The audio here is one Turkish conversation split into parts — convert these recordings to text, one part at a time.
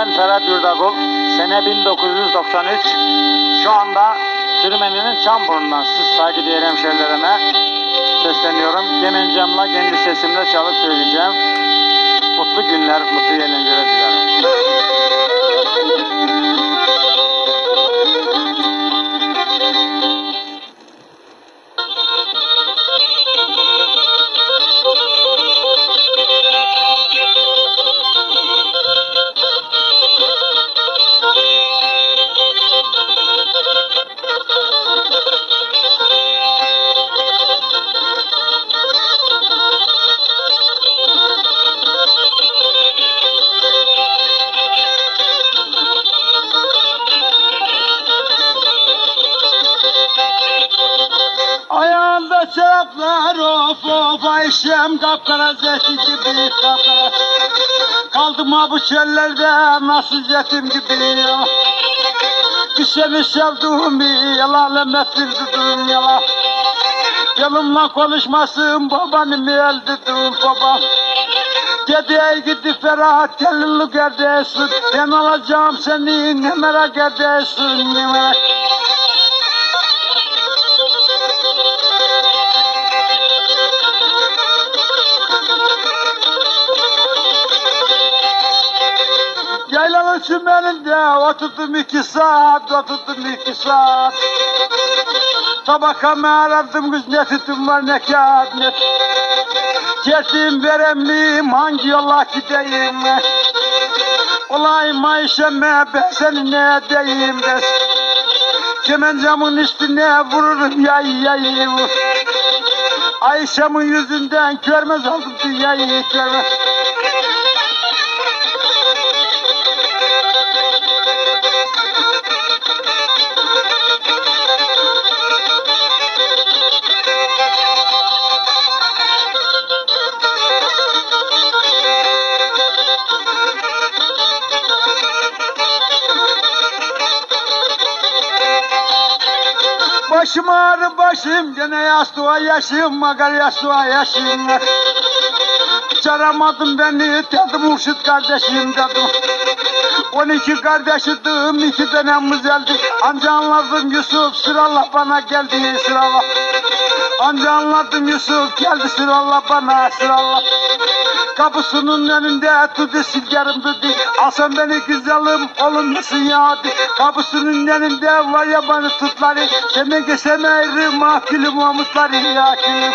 Ben Ferhat Yurdakul, sene 1993. Şu anda Sürmeni'nin Çamburnu'ndan siz saygıdeğer hemşehrilerime sesleniyorum. Gemencem'le kendi sesimle çalıp söyleyeceğim. Mutlu günler, mutlu eğlenceler dilerim. Ayağında çoraplar of of Ayşem kapkara zeytin gibi kapkara. Kaldım ha bu çöllerde nasıl yetim gibi. Bir seni sevduğum yalan ettirdim yalan. Yanımla konuşmasın babanım öldürdüm babam. Dedeye gidi Ferhat gelinlik erdesin. Ben alacağım seni ne merak edersin ne merak. Yaylanın çimeninde oturdum 2 saat, oturdum 2 saat. Tabakamı aradım kız ne sütüm var ne kağıt ne. Cesim veremliyim hangi yola gideyim. Olayım Ayşem'e ben seni ne edeyim ben. Kemencamın üstüne vururum yayı. Ayşem'in yüzünden görmez oldum dünyayı görmez. Başım ağrı başım gene yastığa yaşım magar yastığa yaşım. Çaramadım beni dedim Murşit kardeşim dedim. 12 kardeşidim 2 tane güzeldi. Anca anladım Yusuf sırala bana geldi sırala. Anca anladım Yusuf geldi sırala bana sırala. Kapısının önünde tutu silgerim dedi. Alsan beni güzelim oğlum musun ya? Kapısının önünde var ya bana tutları. Seni geçemeyirim mahkülüm omutları ya külüm.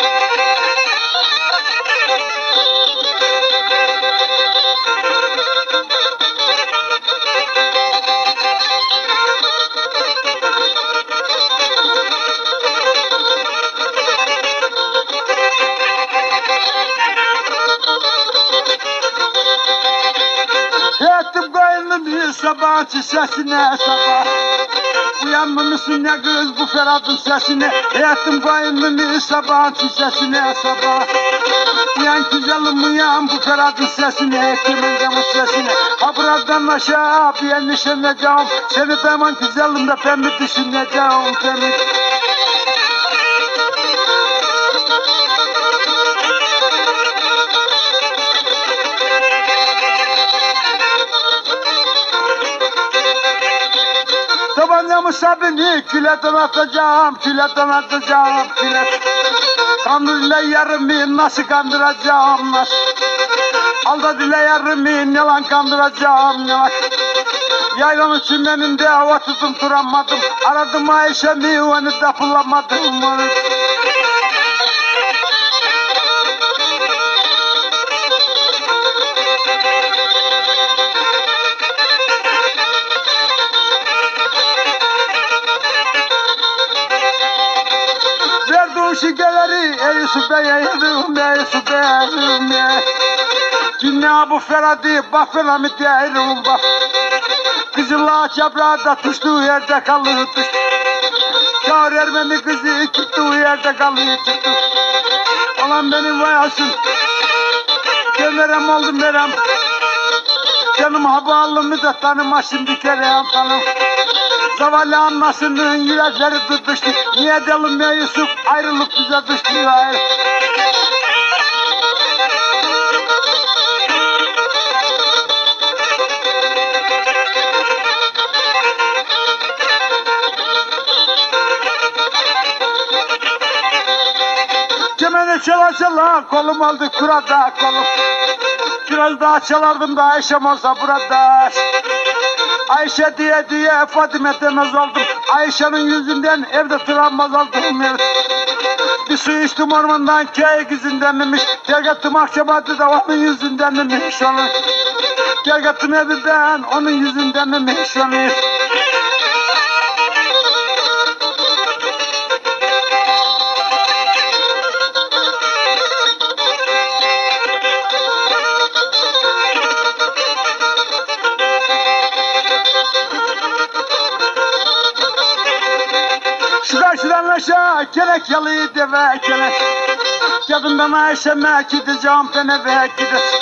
Yattım koynum sabah sesine sabah. Uyanmamışsın ne kız bu Ferhat'ın sesine. Yattım koynum sabah sesine sabah. Uyan güzelim uyan bu Ferhat'ın sesine. Kemencamın sesine. Ha buradan aşağı bir endişeleneceğim. Seni tamam güzelim de ben mi düşüneceğim ben mi? Tabancamı sabini küleden atacağım, küleden atacağım, kület. Kandırıyla yarımı nasıl kandıracağım, nasıl? Aldadıyla yarımı ne lan kandıracağım, ne lan? Yaylanın çimeninde hava tutum duramadım. Aradım Ayşe'mi onu da bulamadım. Verdim şekerleri ey Yusuf Bey yedim ey Yusuf Bey yedim ey. Cinna bu Ferhat'ı bak Ferhat'ı derim bak. Kızılla çaprada tuştuğu yerde kalır tuştu. Çağır Ermeni kızı tuttuğu yerde kalır tuttu. Olan benim vayasın. Gömerem oldum verem. Canım havalımı da tanıma şimdi kerem tanım. Zavallı anlasının yürekleri tutuştu. Niye edelim ya Yusuf ayrılık bize düştü. çala çala kolum aldı kurada kolum. Biraz daha çalardım da Ayşem olsa burada. Ayşe diye Fatime demez oldum. Ayşe'nin yüzünden evde travmaz oldum. Bir su içtim ormandan keyik yüzündenmiş. Gergettim akşabatı da onun yüzündenmiş onu. Gergettim evden onun yüzündenmiş onu. Şu karşıdan aşağı kelek yalıyı deve kelek. Geldim ben Ayşe'me gideceğim ben eve gidesin.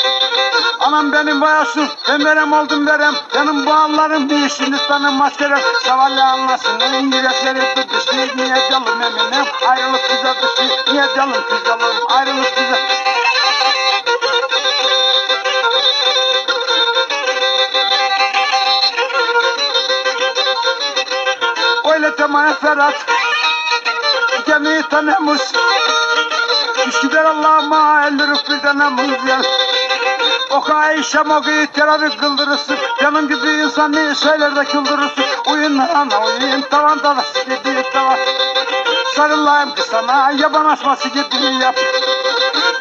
Anam benim bayasın ben verem oldum verem. Benim bağlarım bir işini tanımaz kerem. Zavallı anlasın onun yürekleri tutuştu. Niye canım eminim ayrılık bize düştü. Niye canım güzelim ayrılık bize. Öyle temaya Ferhat gemiyi tanımış. Üsküdar Allah'ıma elleri birden emuzlar. Oku Ayşem okuyu terörü kıldırırsın. Canım gibi insanı söyler de kıldırırsın. Uyun ana uyun tavan tavası gibi tavan. Sarılayım kız sana yaban asması gibi yap.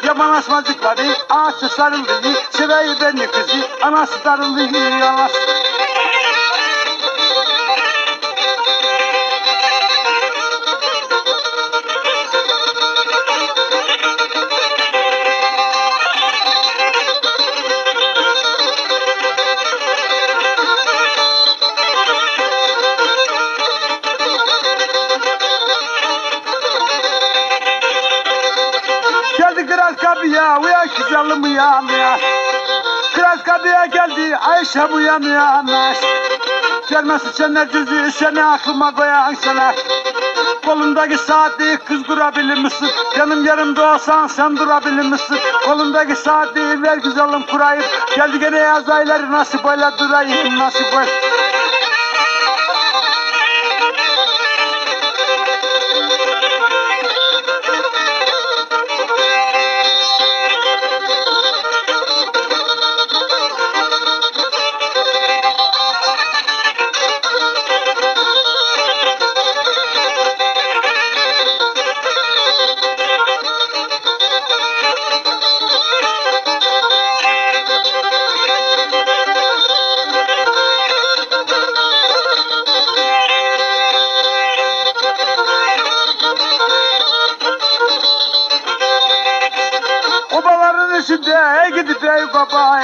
Yaban asmacıkları ağaçı sarıldı. Seveyi beni kızı anası sarıldı yalan. Geldi Kral Kabi'ye uyan güzelim uyan ya. Kral Kabi'ye geldi Ayşe uyan uyan. Gelmesi cennet yüzü seni aklıma koyan sana. Kolundaki saati kız durabilir misin? Canım yarımda olsan sen durabilir misin? Kolundaki saati ver güzelim kurayım. Geldi gene yaz ayları nasıl böyle durayım nasıl böyle. Obaların içinde gidip ey baba.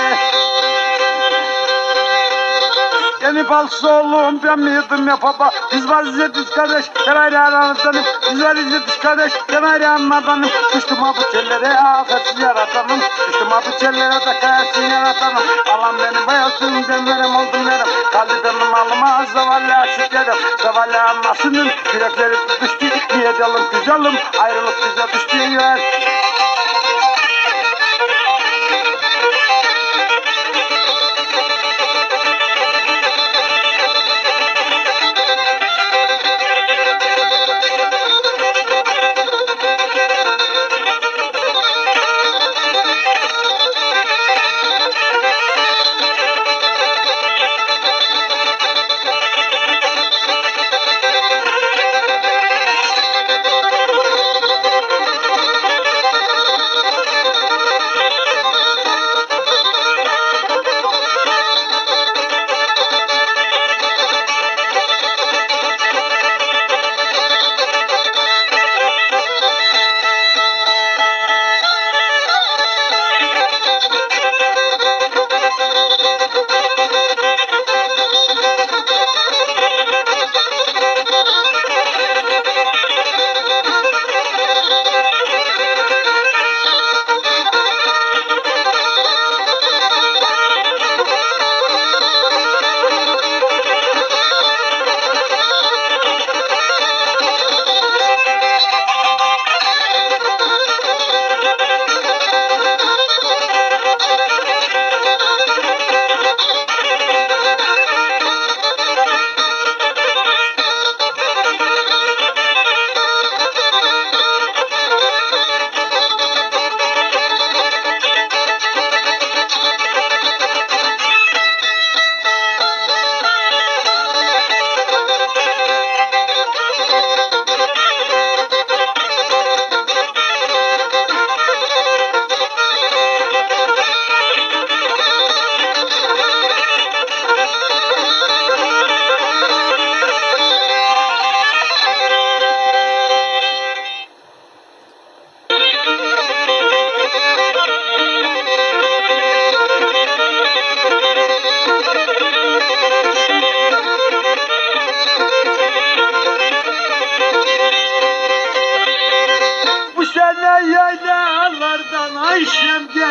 Yeni balsı oğlum ben miydim ya baba. Biz var İzzetiz kardeş ben ayrı aranızdanım. Biz var İzzetiz kardeş ben ayrı anladanım. Düştüm ha bu çellere afetsiz yaratanım. Düştüm ha bu çellere de kayarsın yaratanım. Alan beni bayasın ben verem oldum verem. Kaldı benim alıma zavallı aşıklarım. Zavallı anlasının yürekleri tutuştu. Niye canım güzelim ayrılık bize düştü ya.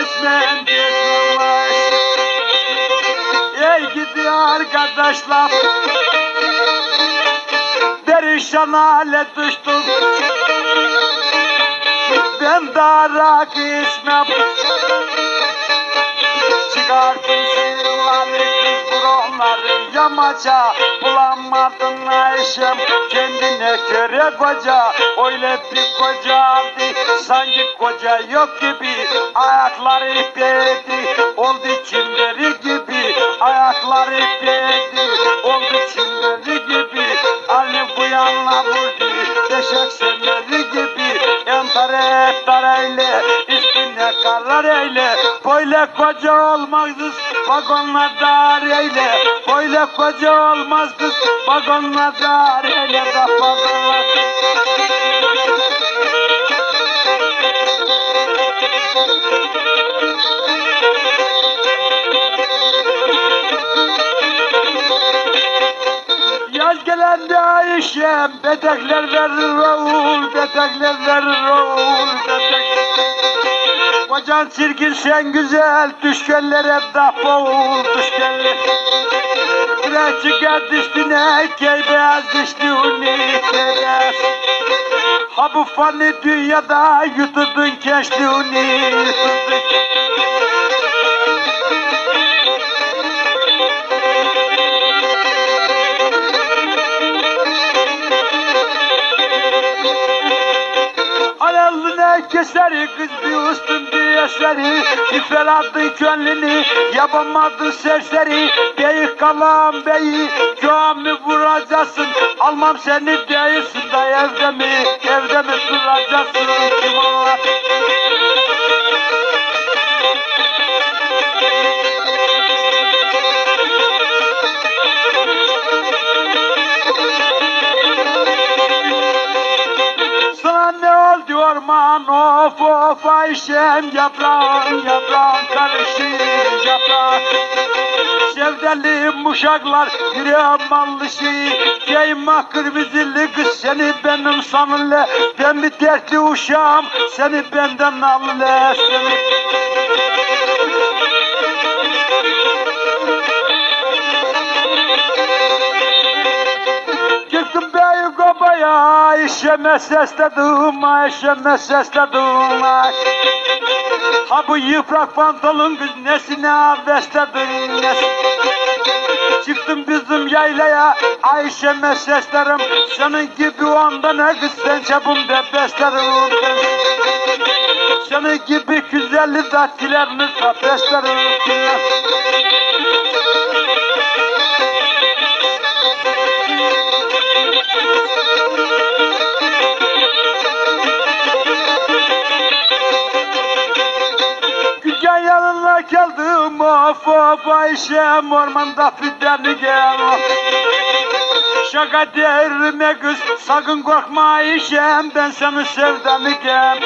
desmen desmen. Ey gidi arkadaşlar, perişan hale düştüm. Ben dara içmem. Çıkarttım sırları, kız buronları yamaca. Bulamadın Ayşem kendine göre koca. Öyle bir koca aldı sanki koca yok gibi. Ayakları ipeydi oldu çimleri gibi. Ayakları ipeydi oldu çimleri gibi. Anne bu yanına vurdu deşek senleri gibi. Entare eyle üstüne karar eyle. Böyle koca olmaz kız vagonla dar eyle. Böyle koca olmaz kız vagonla dar eyle. Kafalar. Yaz gelende Ayşem betekler verir oğul, betekler verir oğul, kocan çirkin sen güzel, düşkenlere dap oğul, düşkenler. Bire çıkar üstüne, key beyaz düştüğünü beyaz. Ha bu fani dünyada yuturdun keşliğini, yuturdun. Alevline keseri kız bir üstün bir eseri. İferattın gönlünü yapamadın serseri. Beyik kalan beyi göğümü vuracaksın. Almam seni değilsin de evde mi duracaksın kim onlar? Sana ne oldu orman of of Ayşem yaprağın karışır yaprağın. Sevdalı uşaklar yüreğim mallışı. Ceyma kırmızılı kız seni benim sanırla. Ben bir dertli uşağım seni benden alırlar. Çıktım büyük obaya Ayşem'e sesledim, Ayşem'e sesledim. Ha bu yıprak pantolon kız nesine besledin nesine. Çıktım bizim yaylaya Ayşem'e seslerim. Senin gibi onda ne kız sen çabımda beslerim. Senin gibi güzelli datilerini de beslerim. Güzel yanına geldim of of Ayşem ormanda fideni gel. Şaka derime kız sakın korkma Ayşem ben seni sevdemi gel.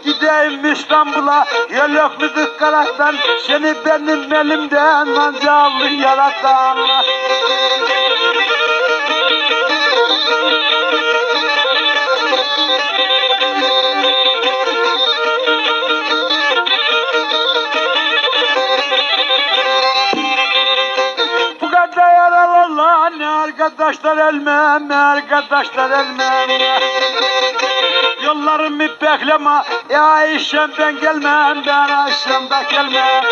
Gideyim İstanbul'a yelekli dükkanaktan seni benim elimden anca aldı yaratan. Bu kadar yaralarla ne arkadaşlar elmem, ne arkadaşlar elmem. Yollarımı bekleme, ya Ayşem ben gelmem, ben Ayşem de gelmem.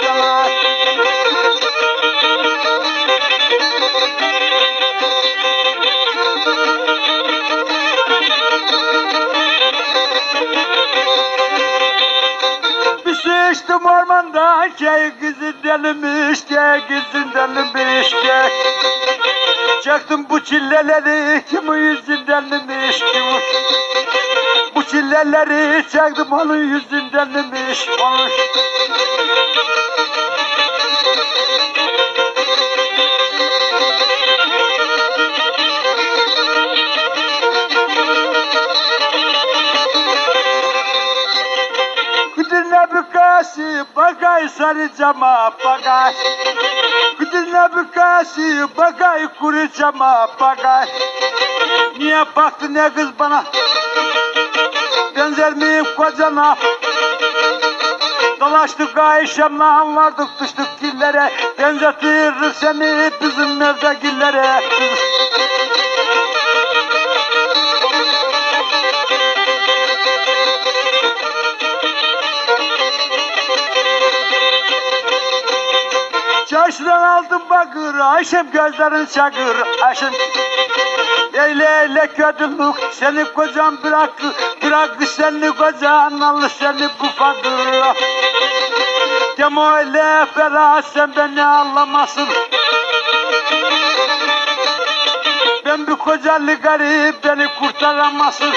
Bir su içtim ormanda, key kızı delmiş, key kızı delmiş, key. Çaktım bu çilleleri, kimin yüzündenmiş, kimin. Bu çilleleri çektim onun yüzündenmiş, onun. Kudurna bükası, bakay sarı cama, bakay. Kudurna bükası, bakay kuru cama, bakay. Niye baktın ya kız bana? Benzer miyim kocana? Dolaştık Ayşem'le vardık düştük dillere. Benzetirir seni bizim evdekilere. Çarşıdan aldım bakır, Ayşem gözlerin çakır, Ayşem. Eyle eyle kötülük, seni kocan bıraktı seni kocan, alır seni bu fakir. Deme öyle ferah, sen beni anlamasın. Ben bir kocalı garip, beni kurtaramazsın.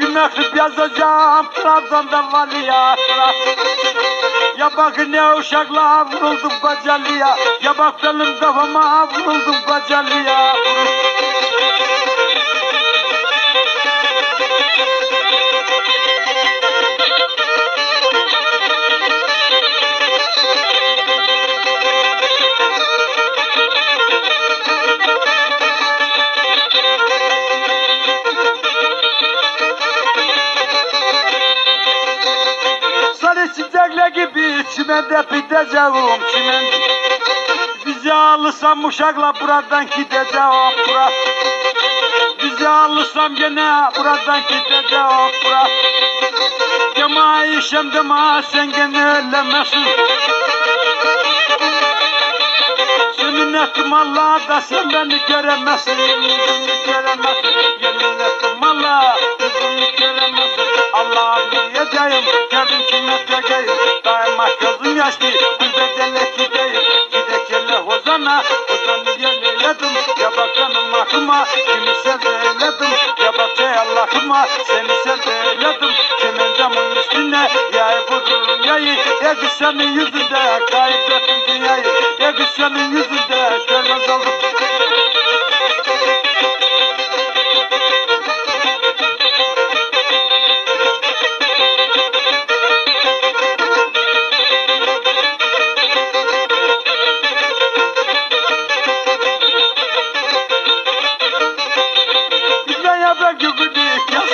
Bir mektup yazacağım, Trabzon'dan valiyatına. Ya bak ne uşakla vuruldum kocalıya, ya bak benim kafama vuruldum kocalıya. Sarı çiçekle gibi çimende biteceğim, çimende. Bizi alırsam uşakla buradan gideceğim, bura. Bizi alırsam gene buradan gideceğim, bura. Deme Ayşem deme, sen gene öllemezsin. Yemin ettim Allah'a sen beni göremezsin, beni göremezsin. Yemin ettim Allah'a beni göremezsin. Allah'ım diyeceğim, geldim sünneteceğim. Daima gözüm yaşlı, gülbedele gideyim. Gidekelle hozana, hozanı yerleyedim. Ya bak canım aklıma, kimi sevdeledim. Ya bak ey Allah'ıma, seni sevdeledim. Kimin camın üstüne, yayı vururum yayı. Ya kız senin yüzünde, kaybettim dünyayı. Ya kız senin yüzünde, görmez oldum.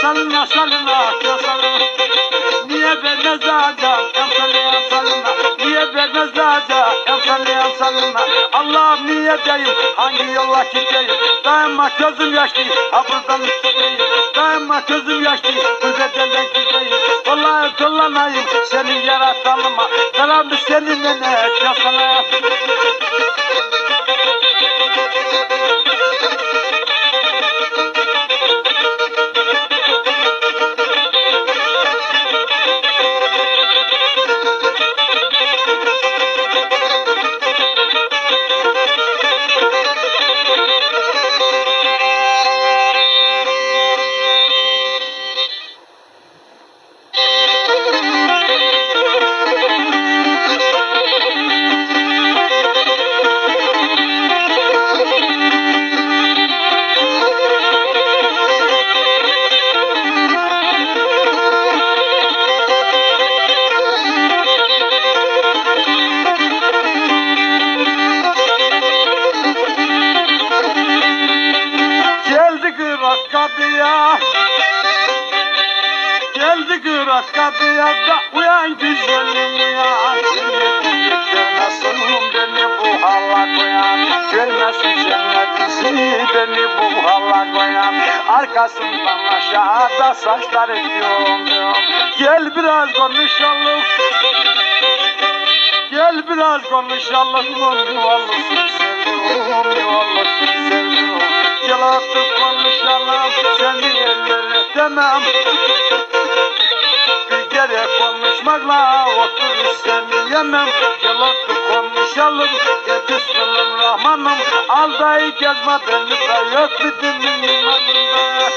Salına salına salına, niye vermez ağaca salına salına, niye vermez ağaca salına salına. Allah'ım niye diyeyim, hangi yolla gideyim, daima gözüm yaşlı, ha buradan gideyim, daima gözüm yaşlı, gülbedele gideyim. Vallahi kullanayım seni yaratanıma, karanlık seninle ne sana. Kapıya geldi kırat kapıya da uyan güzelim ya. Görmesin beni bu halla koyan, görmesin cennetisi beni bu halla koyan. Arkasından aşağıda saçları diyorum. Gel biraz konuşalım, gel biraz konuşalım. Yuvallısın sevdiğim, yuvallısın sevdiğim. Gel artık konuşalım, seni ellere demem. Bir kere konuşmakla otur seni yemem. Gel artık konuşalım, yetiştirin Rahmanım. Aldayı gezme beni de yok bütün imanımda.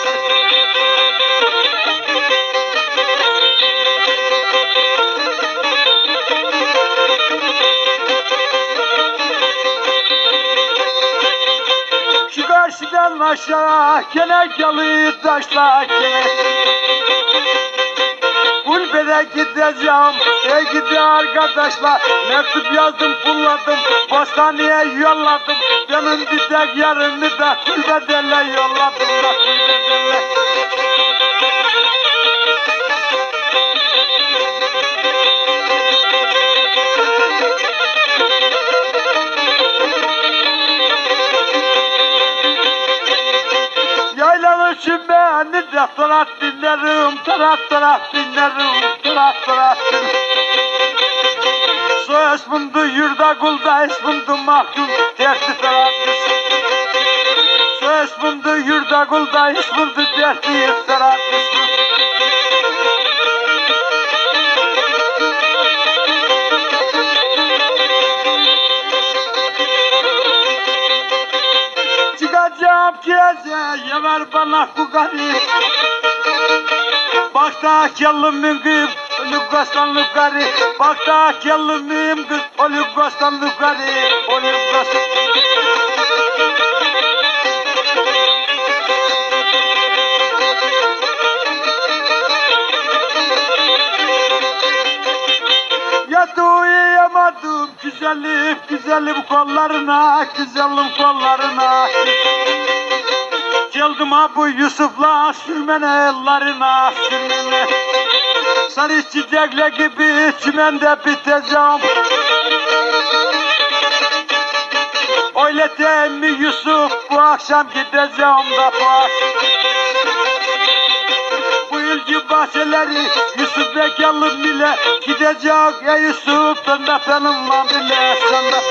Karşıdan aşağı kenekalı taşla Gulbede gideceğim, gidi arkadaşlar. Mektup yazdım, pulladım, postaneye yolladım. Benim bir tek yarını da Gulbede'yle yolladım da Gulbede'yle. seni de tarat dinlerim, tarat dinlerim, tarat dinlerim. Söz bundu yurda kulda, es bundu mahkum, dertli taratmış. Söz bundu yurda kulda, es bundu dertli taratmış. Çıkacağım gece, ver bana kugani. Bakta kellimim kız, ölüp kastan lukari. Bakta kellimim kız, ölüp kastan lukari. Ölüp kastan. Uyuyamadım güzelim, güzelim kollarına, güzelim kollarına. Geldim ha bu Yusuf'la sürmene ellerine, sürmene. Sarı çiçekle gibi çimende biteceğim. Öyle değil mi Yusuf, bu akşam gideceğim da bu akşam. Bu yılcı bahçeleri Yusuf bekarlık bile gidecek ya Yusuf, sen de benimle bile, sen de.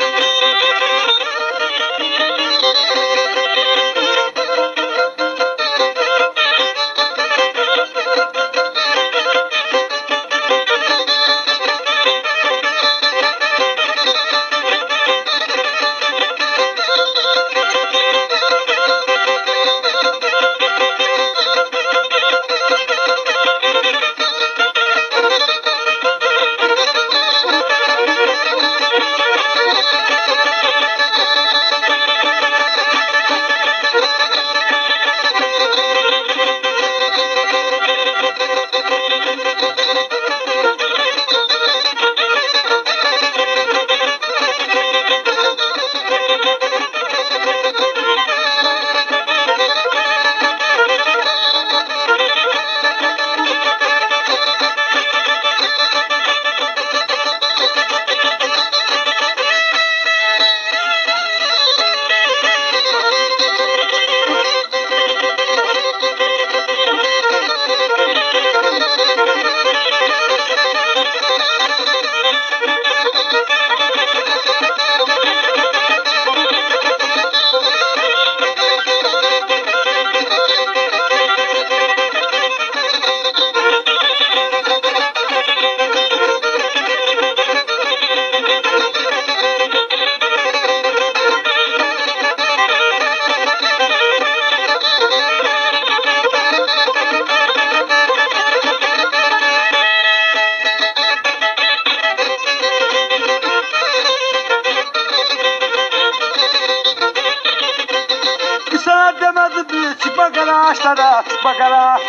Ağaçlara bakara,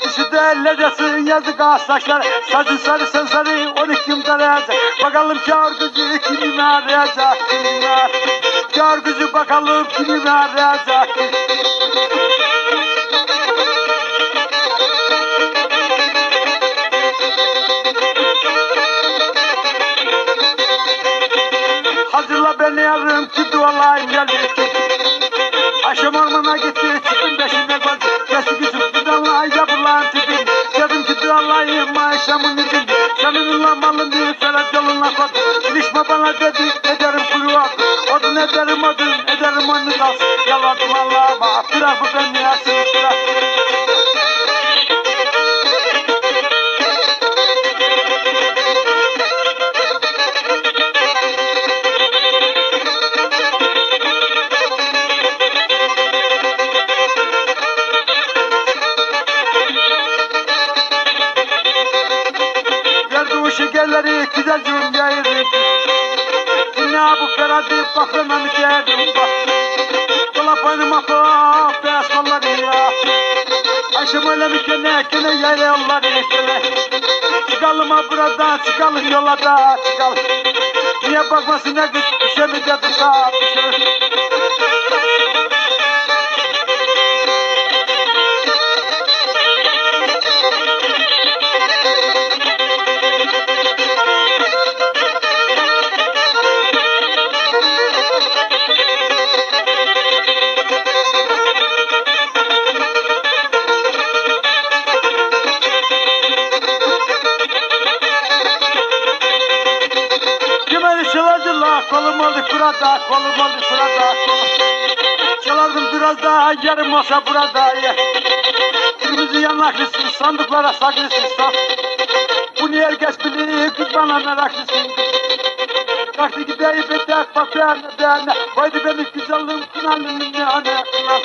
düşü de elledesin yazık ağaç saçlar. Saçın sarı sen sarı, 12 arayacak. Bakalım kâr gözü kimi arayacak, kimi arayacak. Kâr gözü bakalım kimi arayacak. Hazırla beni yarın ki dualayım geldi. Akşam ormana gitti, çıktım peşinde koş. Kesti gücüm, gıdalayı yapılan tipim. Dedim ki dualayım akşamın için. Seninle malın bir ferhat yoluna koy. İlişme bana dedi, ederim kuyruğa. Odun ederim odun, ederim onu da. Yaladım Allah'ıma, bırak bu beni yaksın, bırak. Şekerleri güzel cümleyi. Dinle bu feradi bakırma müteahhitim bak. Dolap önüme bak beyaz kolları ya. Ayşem öyle mi kene yayla yolları kene. Çıkalım ha buradan çıkalım yola da çıkalım. Niye bakmasın ne kız bir şey mi dedi sağ bir şey. kolum oldu burada, kolum oldu burada. Çalardım biraz daha, yarım olsa burada. Kırmızı yanaklısın, sandıklara saklısın. Bunu herkes bilir, kız bana meraklısın. Kalktı gideyim beter, papağanı. Haydi benim güzelim, kınalım ne ana kınal.